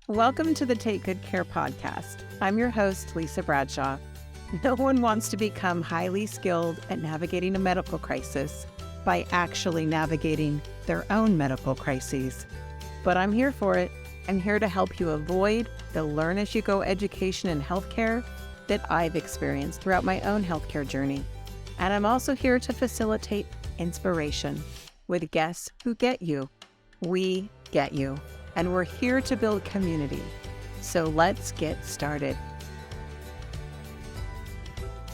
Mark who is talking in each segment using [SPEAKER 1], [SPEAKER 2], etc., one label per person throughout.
[SPEAKER 1] Welcome to the Take Good Care podcast. I'm your host, Lisa Bradshaw. No one wants to become highly skilled at navigating a medical crisis by actually navigating their own medical crises. But I'm here for it. I'm here to help you avoid the learn-as-you-go education in healthcare that I've experienced throughout my own healthcare journey. And I'm also here to facilitate inspiration with guests who get you. We get you. And we're here to build community. So let's get started.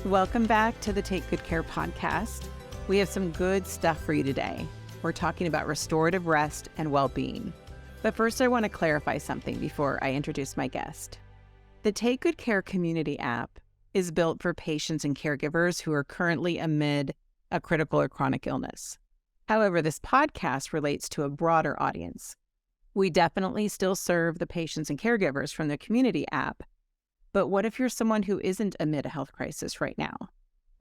[SPEAKER 1] Welcome back to the Take Good Care podcast. We have some good stuff for you today. We're talking about restorative rest and well-being. But first, I want to clarify something before I introduce my guest. The Take Good Care community app is built for patients and caregivers who are currently amid a critical or chronic illness. However, this podcast relates to a broader audience. We definitely still serve the patients and caregivers from the community app. But what if you're someone who isn't amid a health crisis right now?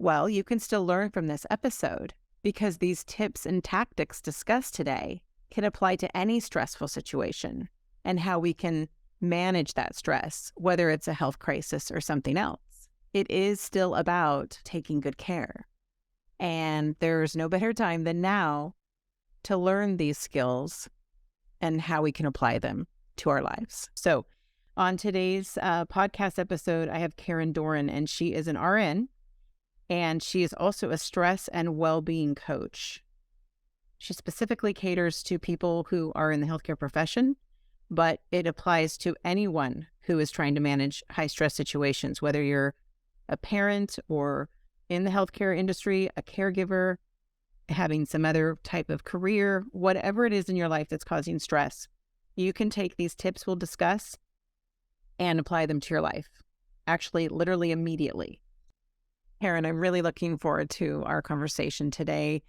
[SPEAKER 1] Well, you can still learn from this episode because these tips and tactics discussed today can apply to any stressful situation and how we can manage that stress, whether it's a health crisis or something else. It is still about taking good care. And there's no better time than now to learn these skills and how we can apply them to our lives. So on today's podcast episode, I have Doreen, and she is an RN, and she is also a stress and well-being coach. She specifically caters to people who are in the healthcare profession, but it applies to anyone who is trying to manage high-stress situations, whether you're a parent or in the healthcare industry, a caregiver, having some other type of career, whatever it is in your life that's causing stress, you can take these tips we'll discuss and apply them to your life. Actually, literally immediately. Karen, I'm really looking forward to our conversation today.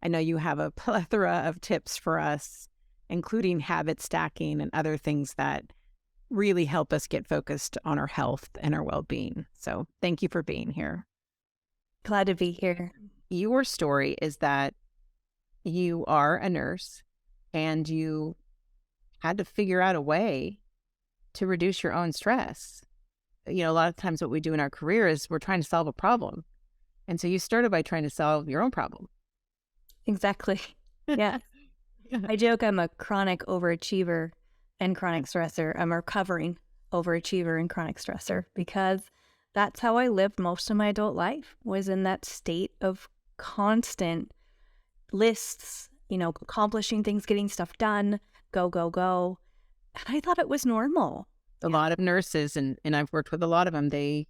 [SPEAKER 1] I know you have a plethora of tips for us, including habit stacking and other things that really help us get focused on our health and our well-being. So thank you for being here.
[SPEAKER 2] Glad to be here.
[SPEAKER 1] Your story is that you are a nurse and you had to figure out a way to reduce your own stress. You know, a lot of times what we do in our career is we're trying to solve a problem. And so you started by trying to solve your own problem.
[SPEAKER 2] Exactly. Yeah. I joke I'm a chronic overachiever and chronic stressor. I'm a recovering overachiever and chronic stressor because that's how I lived most of my adult life, was in that state of constant lists, accomplishing things, getting stuff done, go, go, go. And I thought it was normal.
[SPEAKER 1] A lot of nurses, and I've worked with a lot of them, they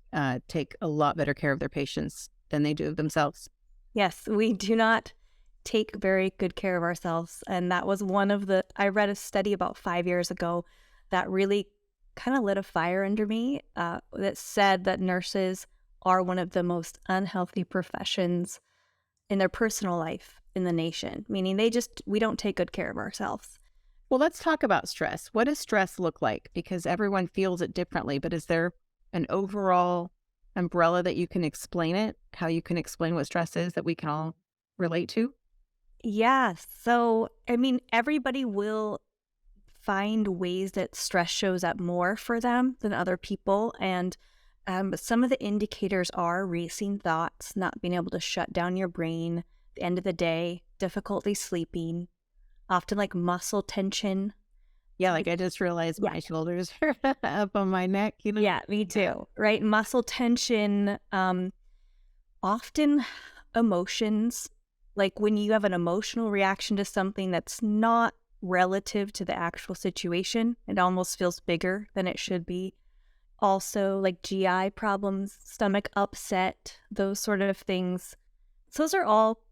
[SPEAKER 1] take a lot better care of their patients than they do of themselves.
[SPEAKER 2] Yes, we do not take very good care of ourselves. And that was I read a study about 5 years ago that really kind of lit a fire under me that said that nurses are one of the most unhealthy professions in their personal life in the nation, meaning we don't take good care of ourselves.
[SPEAKER 1] Well, let's talk about stress. What does stress look like? Because everyone feels it differently, but is there an overall umbrella that you can explain it, how you can explain what stress is that we can all relate to?
[SPEAKER 2] Yeah. So, everybody will find ways that stress shows up more for them than other people. And some of the indicators are racing thoughts, not being able to shut down your brain, the end of the day, difficulty sleeping, often like muscle tension.
[SPEAKER 1] Yeah, like I just realized my shoulders are up on my neck.
[SPEAKER 2] Yeah, me too. Right? Muscle tension, often emotions, like when you have an emotional reaction to something that's not relative to the actual situation, it almost feels bigger than it should be. Also, like GI problems, stomach upset, those sort of things. So those are all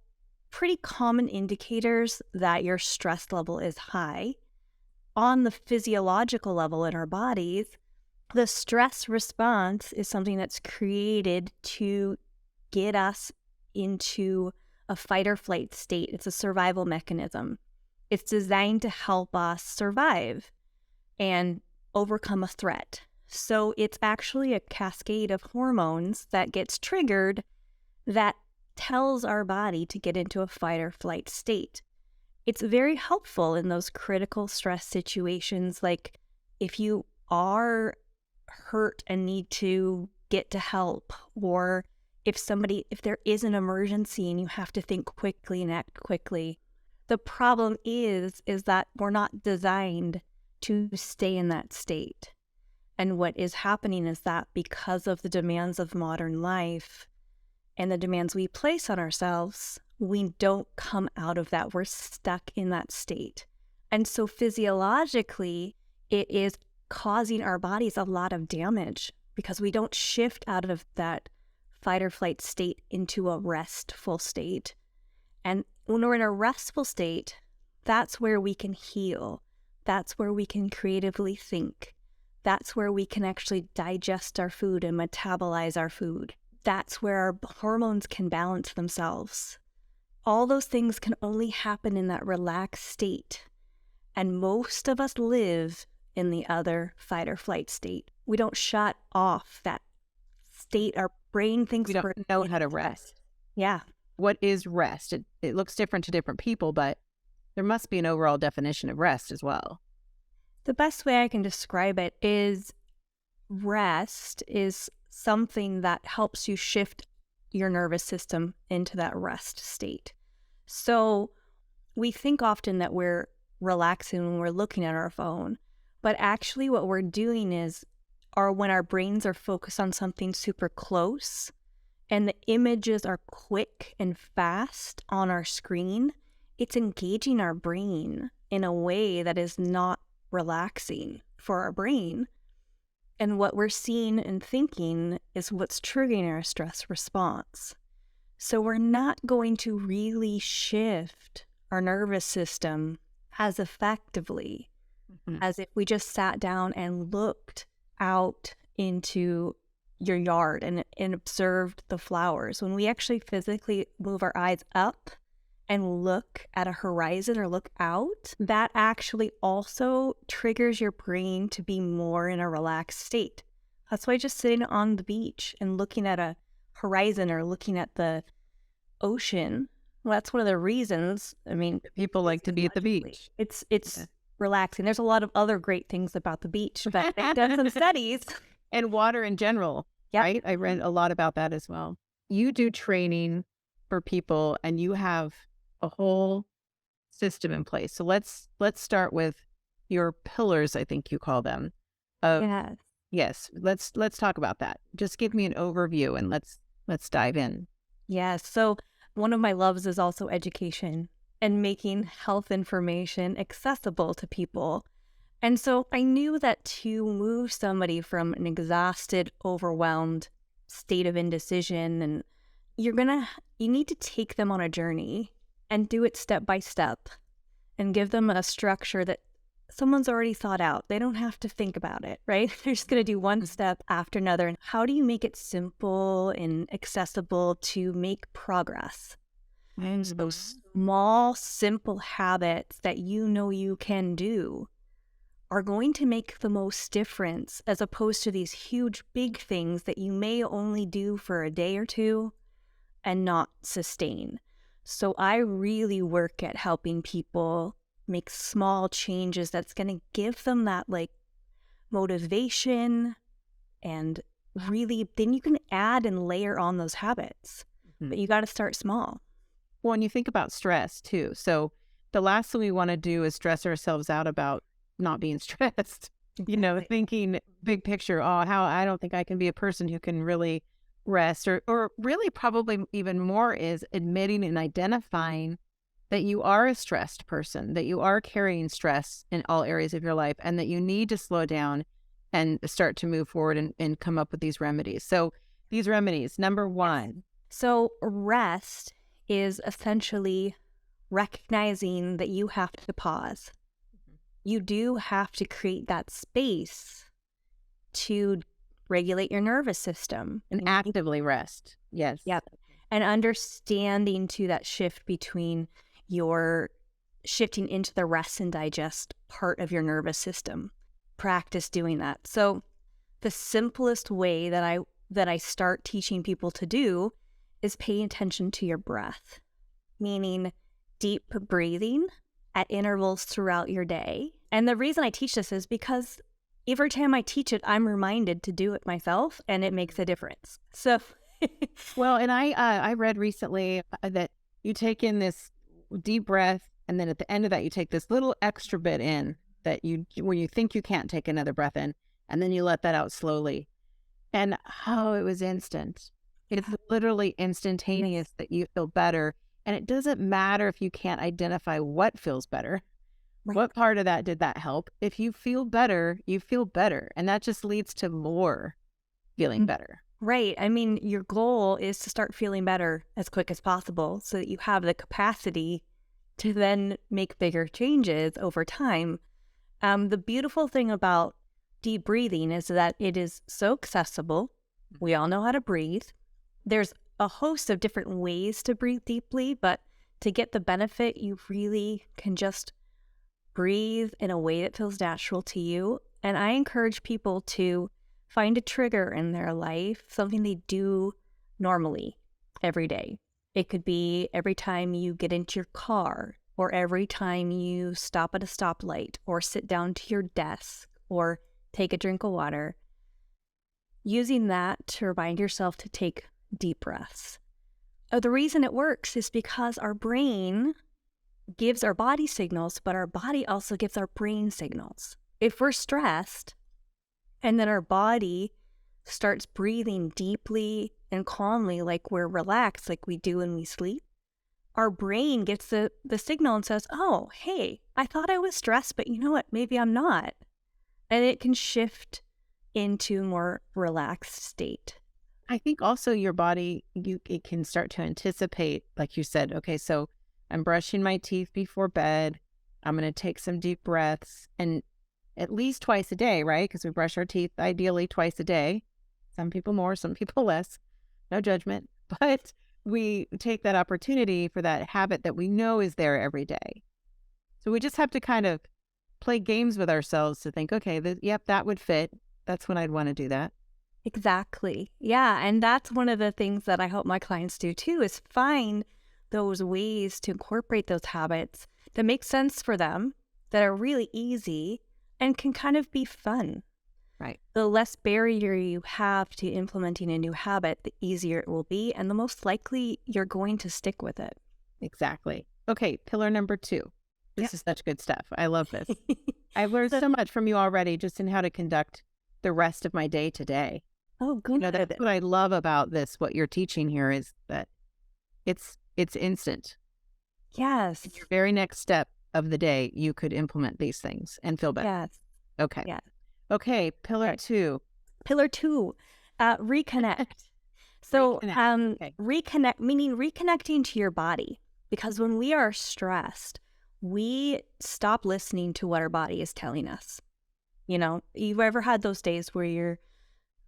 [SPEAKER 2] pretty common indicators that your stress level is high. On the physiological level in our bodies, the stress response is something that's created to get us into a fight or flight state. It's a survival mechanism. It's designed to help us survive and overcome a threat. So it's actually a cascade of hormones that gets triggered that tells our body to get into a fight or flight state. It's very helpful in those critical stress situations, like if you are hurt and need to get to help, or if there is an emergency and you have to think quickly and act quickly. The problem is that we're not designed to stay in that state. And what is happening is that because of the demands of modern life and the demands we place on ourselves, we don't come out of that. We're stuck in that state. And so physiologically, it is causing our bodies a lot of damage because we don't shift out of that fight or flight state into a restful state. And when we're in a restful state, that's where we can heal. That's where we can creatively think. That's where we can actually digest our food and metabolize our food. That's where our hormones can balance themselves. All those things can only happen in that relaxed state. And most of us live in the other fight or flight state. We don't shut off that state. Our brain thinks
[SPEAKER 1] we don't know how to rest.
[SPEAKER 2] Yeah.
[SPEAKER 1] What is rest? It looks different to different people, but there must be an overall definition of rest as well.
[SPEAKER 2] The best way I can describe it is rest is something that helps you shift your nervous system into that rest state. So we think often that we're relaxing when we're looking at our phone, but actually what we're doing when our brains are focused on something super close and the images are quick and fast on our screen, it's engaging our brain in a way that is not relaxing for our brain. And what we're seeing and thinking is what's triggering our stress response. So we're not going to really shift our nervous system as effectively as if we just sat down and looked out into your yard and observed the flowers. When we actually physically move our eyes up and look at a horizon or look out, that actually also triggers your brain to be more in a relaxed state. That's why just sitting on the beach and looking at a horizon or looking at the ocean, well, that's one of the reasons. I mean,
[SPEAKER 1] people like to be at the beach.
[SPEAKER 2] It's relaxing. There's a lot of other great things about the beach, but they've done some studies.
[SPEAKER 1] And water in general, right? I read a lot about that as well. You do training for people and you have a whole system in place. So let's start with your pillars, I think you call them. Yes. Let's talk about that. Just give me an overview and let's dive in.
[SPEAKER 2] Yes. So one of my loves is also education and making health information accessible to people. And so I knew that to move somebody from an exhausted, overwhelmed state of indecision, and you need to take them on a journey and do it step by step and give them a structure that someone's already thought out. They don't have to think about it, right? They're just going to do one step after another. And how do you make it simple and accessible to make progress? And those small, simple habits that you can do are going to make the most difference as opposed to these huge, big things that you may only do for a day or two and not sustain. So I really work at helping people make small changes that's going to give them that motivation, and really then you can add and layer on those habits. But you got to start small.
[SPEAKER 1] Well, and you think about stress too. So the last thing we want to do is stress ourselves out about not being stressed, thinking big picture, I don't think I can be a person who can really rest, or really probably even more is admitting and identifying that you are a stressed person, that you are carrying stress in all areas of your life, and that you need to slow down and start to move forward and come up with these remedies. So these remedies, number one.
[SPEAKER 2] So rest is essentially recognizing that you have to pause. You do have to create that space to regulate your nervous system.
[SPEAKER 1] And actively rest. Yes.
[SPEAKER 2] Yep. And understanding to that shift between your shifting into the rest and digest part of your nervous system. Practice doing that. So the simplest way that I start teaching people to do is paying attention to your breath, meaning deep breathing at intervals throughout your day. And the reason I teach this is because every time I teach it, I'm reminded to do it myself, and it makes a difference. So,
[SPEAKER 1] Well, and I read recently that you take in this deep breath, and then at the end of that, you take this little extra bit in that when you think you can't take another breath in, and then you let that out slowly. And oh, it was instant. It's literally instantaneous that you feel better. And it doesn't matter if you can't identify what feels better.
[SPEAKER 2] right.
[SPEAKER 1] What part of that did that help? If you feel better, you feel better. And that just leads to more feeling better.
[SPEAKER 2] Right. I mean, your goal is to start feeling better as quick as possible so that you have the capacity to then make bigger changes over time. The beautiful thing about deep breathing is that it is so accessible. We all know how to breathe. There's a host of different ways to breathe deeply, but to get the benefit, you really can just breathe in a way that feels natural to you. And I encourage people to find a trigger in their life, something they do normally every day. It could be every time you get into your car, or every time you stop at a stoplight, or sit down to your desk, or take a drink of water. Using that to remind yourself to take deep breaths. The reason it works is because our brain gives our body signals, but our body also gives our brain signals. If we're stressed and then our body starts breathing deeply and calmly, like we're relaxed, like we do when we sleep, our brain gets the signal and says, oh, hey, I thought I was stressed, but you know what? Maybe I'm not. And it can shift into a more relaxed state.
[SPEAKER 1] I think also your body, it can start to anticipate, like you said, okay, so I'm brushing my teeth before bed. I'm going to take some deep breaths, and at least twice a day, right? Because we brush our teeth ideally twice a day. Some people more, some people less. No judgment. But we take that opportunity for that habit that we know is there every day. So we just have to kind of play games with ourselves to think, okay, yep, that would fit. That's when I'd want to do that.
[SPEAKER 2] Exactly. Yeah. And that's one of the things that I hope my clients do too, is find those ways to incorporate those habits that make sense for them, that are really easy and can kind of be fun.
[SPEAKER 1] Right.
[SPEAKER 2] The less barrier you have to implementing a new habit, the easier it will be, and the most likely you're going to stick with it.
[SPEAKER 1] Exactly. Okay, pillar number 2. This is such good stuff. I love this. I've learned so much from you already just in how to conduct the rest of my day today.
[SPEAKER 2] Oh, good.
[SPEAKER 1] That's what I love about this, what you're teaching here, is that it's instant.
[SPEAKER 2] Yes.
[SPEAKER 1] Your very next step of the day, you could implement these things and feel better.
[SPEAKER 2] Yes.
[SPEAKER 1] Okay.
[SPEAKER 2] Yes.
[SPEAKER 1] Okay, pillar 2.
[SPEAKER 2] Pillar 2, reconnect. So reconnect, meaning reconnecting to your body. Because when we are stressed, we stop listening to what our body is telling us. You know, you've ever had those days where you're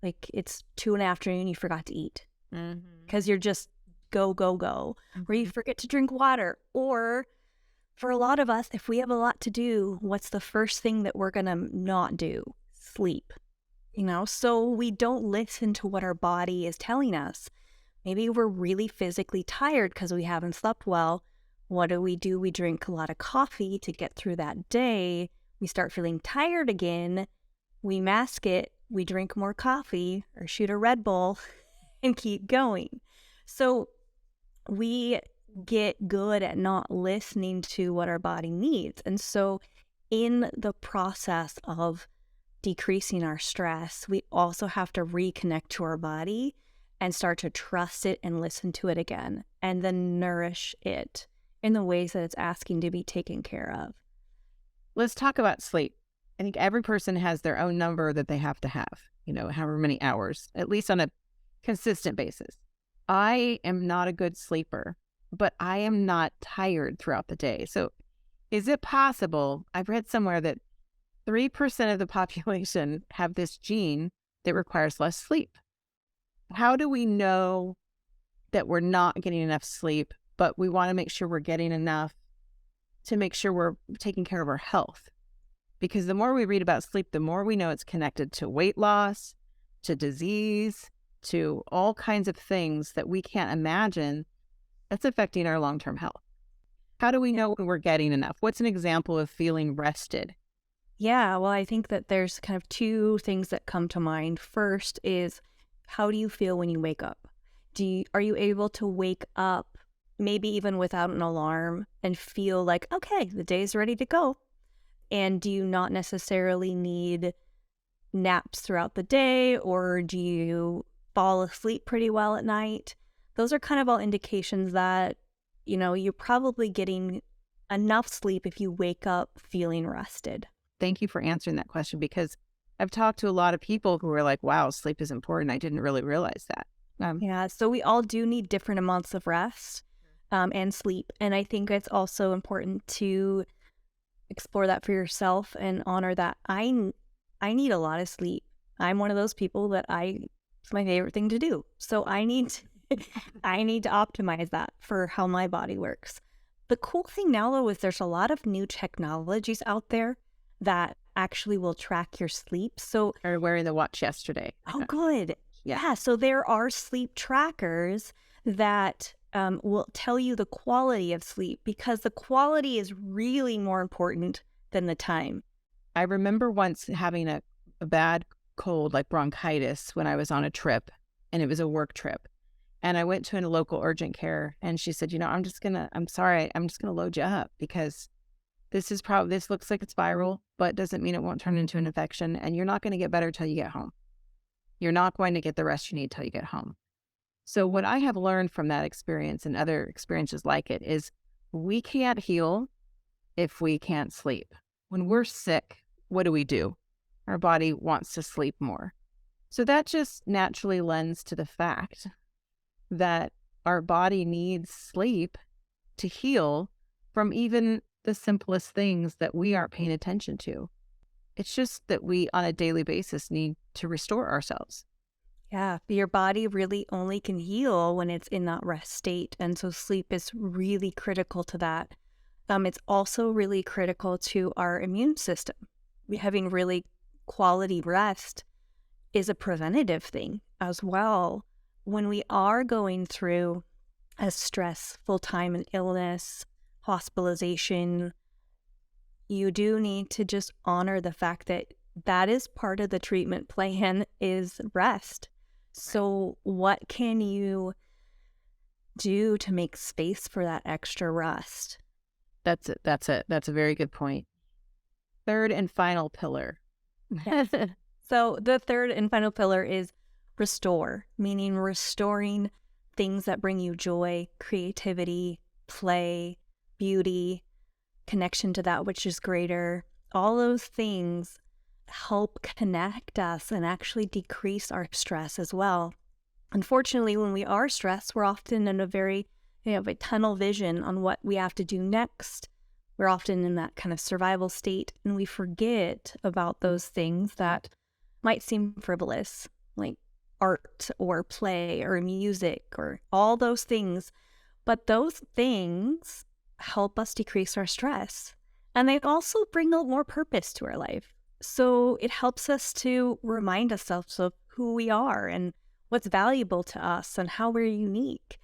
[SPEAKER 2] like, it's 2 in the afternoon, you forgot to eat because you're just go, or you forget to drink water. Or for a lot of us, if we have a lot to do, what's the first thing that we're going to not do? Sleep. You know, so we don't listen to what our body is telling us. Maybe we're really physically tired because we haven't slept well. What do? We drink a lot of coffee to get through that day. We start feeling tired again. We mask it. We drink more coffee or shoot a Red Bull and keep going. So we get good at not listening to what our body needs. And so in the process of decreasing our stress, we also have to reconnect to our body and start to trust it and listen to it again, and then nourish it in the ways that it's asking to be taken care of.
[SPEAKER 1] Let's talk about sleep. I think every person has their own number that they have to have, however many hours, at least on a consistent basis. I am not a good sleeper, but I am not tired throughout the day. So is it possible, I've read somewhere that 3% of the population have this gene that requires less sleep. How do we know that we're not getting enough sleep, but we want to make sure we're getting enough to make sure we're taking care of our health? Because the more we read about sleep, the more we know it's connected to weight loss, to disease, to all kinds of things that we can't imagine that's affecting our long-term health. How do we know when we're getting enough? What's an example of feeling rested?
[SPEAKER 2] Yeah, well, I think that there's kind of two things that come to mind. First is, how do you feel when you wake up? Are you able to wake up maybe even without an alarm and feel like, okay, the day's ready to go? And do you not necessarily need naps throughout the day, or do you fall asleep pretty well at night? Those are kind of all indications that, you're probably getting enough sleep if you wake up feeling rested.
[SPEAKER 1] Thank you for answering that question, because I've talked to a lot of people who are like, wow, sleep is important. I didn't really realize that.
[SPEAKER 2] Yeah, so we all do need different amounts of rest and sleep. And I think it's also important to explore that for yourself and honor that I need a lot of sleep. I'm one of those people that it's my favorite thing to do. So I need I need to optimize that for how my body works. The cool thing now though is there's a lot of new technologies out there that actually will track your sleep. So
[SPEAKER 1] I started wearing the watch yesterday.
[SPEAKER 2] oh good.
[SPEAKER 1] Yeah.
[SPEAKER 2] Yeah, so there are sleep trackers that will tell you the quality of sleep, because the quality is really more important than the time.
[SPEAKER 1] I remember once having a bad cold, like bronchitis, when I was on a trip, and it was a work trip. And I went to a local urgent care, and she said, I'm sorry, I'm just going to load you up, because this looks like it's viral, but doesn't mean it won't turn into an infection. And you're not going to get better till you get home. You're not going to get the rest you need till you get home. So what I have learned from that experience and other experiences like it is, we can't heal if we can't sleep. When we're sick, what do? Our body wants to sleep more. So that just naturally lends to the fact that our body needs sleep to heal from even the simplest things that we aren't paying attention to. It's just that we, on a daily basis, need to restore ourselves.
[SPEAKER 2] Yeah, your body really only can heal when it's in that rest state. And so sleep is really critical to that. It's also really critical to our immune system. Having really quality rest is a preventative thing as well. When we are going through a stressful time, an illness, hospitalization, you do need to just honor the fact that that is part of the treatment plan, is rest. So what can you do to make space for that extra rest?
[SPEAKER 1] That's it. That's a very good point. Third and final pillar.
[SPEAKER 2] Yes. So the third and final pillar is restore, meaning restoring things that bring you joy, creativity, play, beauty, connection to that which is greater. All those things help connect us and actually decrease our stress as well. Unfortunately, when we are stressed, we're often in a tunnel vision on what we have to do next. We're often in that kind of survival state, and we forget about those things that might seem frivolous, like art or play or music or all those things. But those things help us decrease our stress. And they also bring a more purpose to our life. So it helps us to remind ourselves of who we are and what's valuable to us and how we're unique.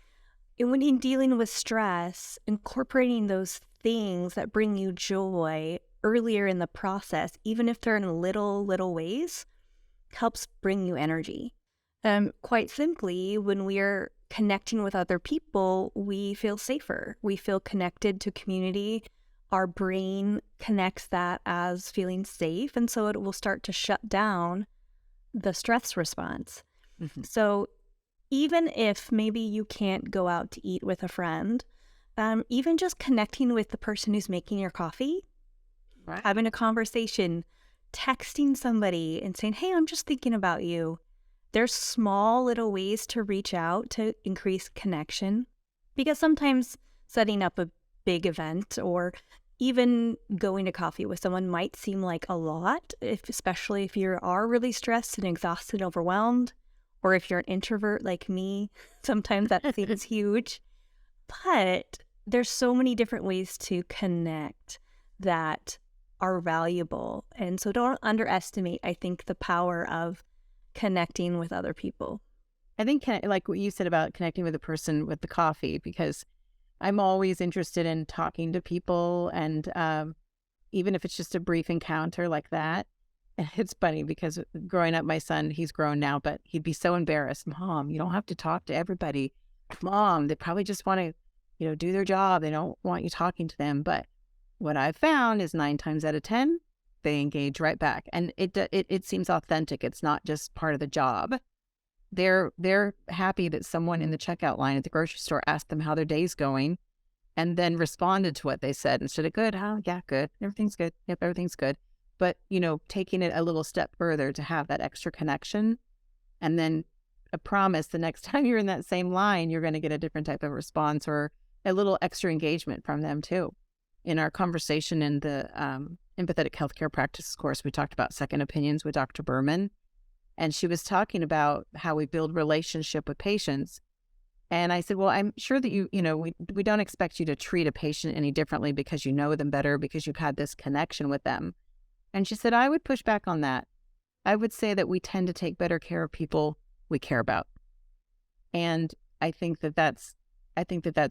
[SPEAKER 2] And when in dealing with stress, incorporating those things that bring you joy earlier in the process, even if they're in little ways, helps bring you energy. Quite simply, when we are connecting with other people, we feel safer. We feel connected to community. Our brain connects that as feeling safe, and so it will start to shut down the stress response.
[SPEAKER 1] Mm-hmm.
[SPEAKER 2] So even if maybe you can't go out to eat with a friend, even just connecting with the person who's making your coffee,
[SPEAKER 1] Right.
[SPEAKER 2] having a conversation, texting somebody and saying, hey, I'm just thinking about you. There's small little ways to reach out to increase connection, because sometimes setting up a big event or even going to coffee with someone might seem like a lot, especially if you are really stressed and exhausted and overwhelmed, or if you're an introvert like me, sometimes that seems huge. But there's so many different ways to connect that are valuable. And so don't underestimate, I think, the power of connecting with other people.
[SPEAKER 1] I think, like what you said about connecting with a person with the coffee, because I'm always interested in talking to people and even if it's just a brief encounter like that. And it's funny because growing up, my son, he's grown now, but he'd be so embarrassed. Mom, you don't have to talk to everybody. Mom, they probably just want to, do their job. They don't want you talking to them. But what I've found is 9 times out of 10, they engage right back. And it seems authentic. It's not just part of the job. They're happy that someone in the checkout line at the grocery store asked them how their day's going and then responded to what they said instead of good. Oh, yeah, good. Everything's good. Yep, everything's good. But, taking it a little step further to have that extra connection, and then a promise the next time you're in that same line, you're going to get a different type of response or a little extra engagement from them too. In our conversation in the empathetic healthcare practices course, we talked about second opinions with Dr. Berman, and she was talking about how we build relationship with patients. And I said, well, I'm sure that we don't expect you to treat a patient any differently because you know them better, because you've had this connection with them. And she said, I would push back on that. I would say that we tend to take better care of people we care about. And I think that that's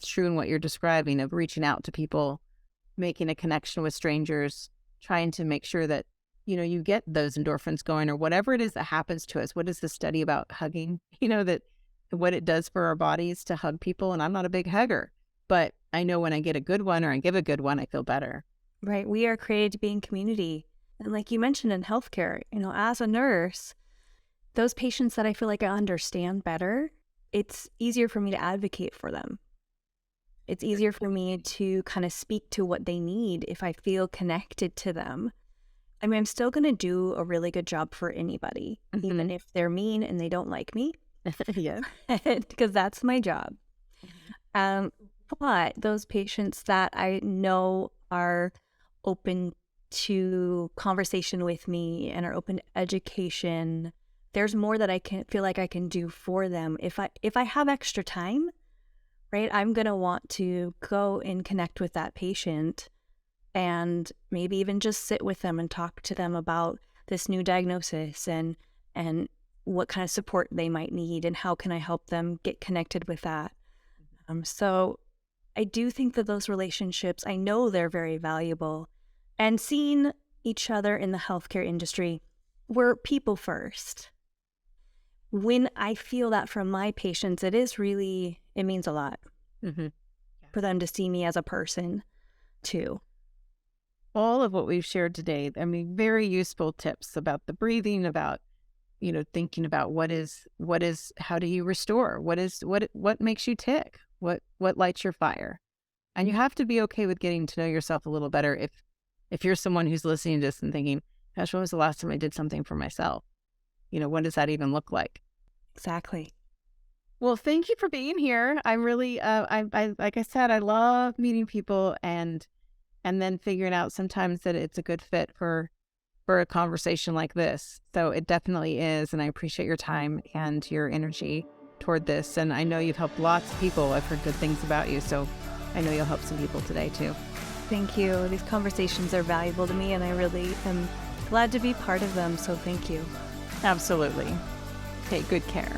[SPEAKER 1] true in what you're describing of reaching out to people, making a connection with strangers, trying to make sure that, you get those endorphins going or whatever it is that happens to us. What is the study about hugging? That what it does for our bodies to hug people. And I'm not a big hugger, but I know when I get a good one or I give a good one, I feel better.
[SPEAKER 2] Right. We are created to be in community. And like you mentioned in healthcare, as a nurse, those patients that I feel like I understand better, it's easier for me to advocate for them. It's easier for me to kind of speak to what they need if I feel connected to them. I mean, I'm still going to do a really good job for anybody, even if they're mean and they don't like me.
[SPEAKER 1] Yeah.
[SPEAKER 2] Because that's my job. But those patients that I know are open to conversation with me and are open to education, there's more that I can feel like I can do for them. If I have extra time, right, I'm going to want to go and connect with that patient and maybe even just sit with them and talk to them about this new diagnosis and what kind of support they might need and how can I help them get connected with that. So I do think that those relationships, I know they're very valuable. And seeing each other in the healthcare industry, we're people first. When I feel that from my patients, it means a lot for them to see me as a person too.
[SPEAKER 1] All of what we've shared today, I mean, very useful tips about the breathing, about, thinking about how do you restore? What makes you tick? What lights your fire? And you have to be okay with getting to know yourself a little better if you're someone who's listening to this and thinking, gosh, when was the last time I did something for myself? What does that even look like?
[SPEAKER 2] Exactly.
[SPEAKER 1] Well, thank you for being here. I'm really, I like I said, I love meeting people and then figuring out sometimes that it's a good fit for a conversation like this. So it definitely is. And I appreciate your time and your energy toward this. And I know you've helped lots of people. I've heard good things about you. So I know you'll help some people today too.
[SPEAKER 2] Thank you. These conversations are valuable to me and I really am glad to be part of them. So thank you.
[SPEAKER 1] Absolutely. Take good care.